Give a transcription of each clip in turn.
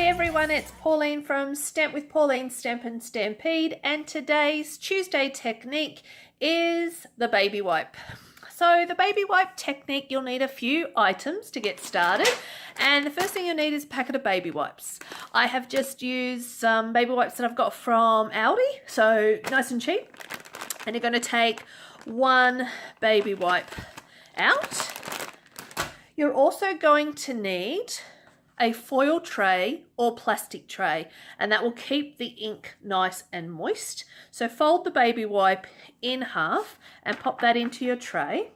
everyone, it's Pauline from Stamp with Pauline, Stampin' Stampede, and today's Tuesday technique is the baby wipe. So the baby wipe technique, you'll need a few items to get started, and the first thing you'll need is a packet of baby wipes. I have just used some baby wipes that I've got from Aldi, so nice and cheap, and you're going to take one baby wipe out. You're also going to need a foil tray or plastic tray, and that will keep the ink nice and moist. So fold the baby wipe in half and pop that into your tray.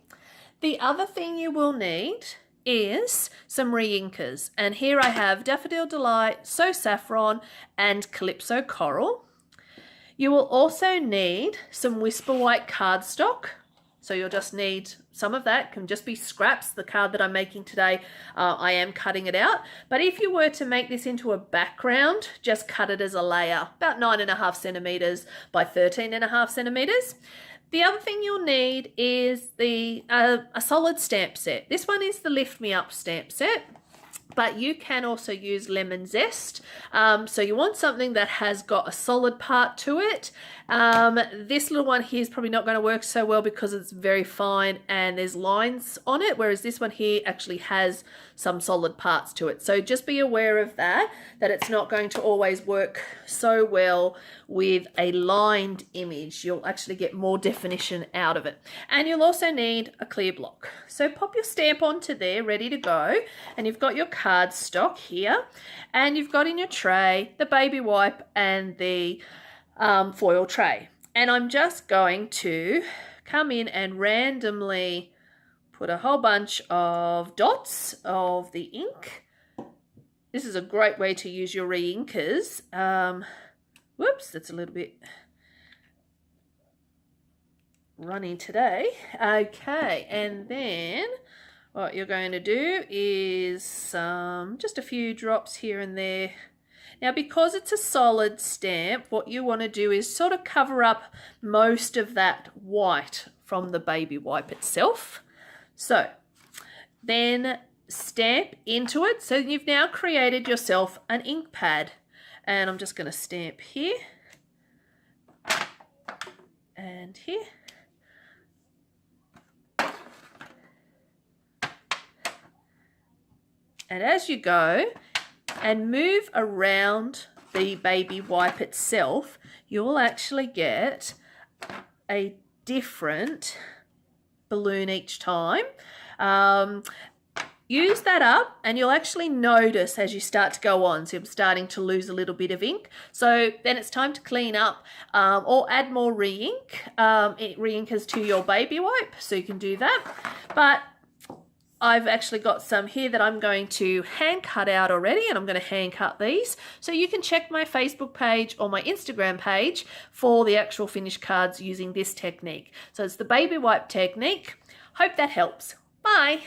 The other thing you will need is some re-inkers, and here I have Daffodil Delight, So Saffron and Calypso Coral. You will also need some Whisper White cardstock. So you'll just need some of that, can just be scraps. The card that I'm making today, I am cutting it out. But if you were to make this into a background, just cut it as a layer, about 9.5 centimeters by 13.5 centimeters. The other thing you'll need is a solid stamp set. This one is the Lift Me Up stamp set, but you can also use lemon zest. So you want something that has got a solid part to it. This little one here is probably not going to work so well because it's very fine and there's lines on it, whereas this one here actually has some solid parts to it. So just be aware of that it's not going to always work so well with a lined image. You'll actually get more definition out of it. And you'll also need a clear block. So pop your stamp onto there, ready to go, and you've got your cardstock here, and you've got in your tray the baby wipe and the foil tray. And I'm just going to come in and randomly put a whole bunch of dots of the ink. This is a great way to use your re-inkers. Whoops, that's a little bit runny today. Okay, and then what you're going to do is just a few drops here and there. Now, because it's a solid stamp, what you want to do is sort of cover up most of that white from the baby wipe itself. So then stamp into it. So you've now created yourself an ink pad. And I'm just going to stamp here and here. And as you go and move around the baby wipe itself, you'll actually get a different balloon each time. Use that up and you'll actually notice as you start to go on, so you're starting to lose a little bit of ink. So then it's time to clean up or add more re-inkers to your baby wipe, so you can do that. But I've actually got some here that I'm going to hand cut out already, and I'm going to hand cut these. So you can check my Facebook page or my Instagram page for the actual finished cards using this technique. So it's the baby wipe technique. Hope that helps. Bye.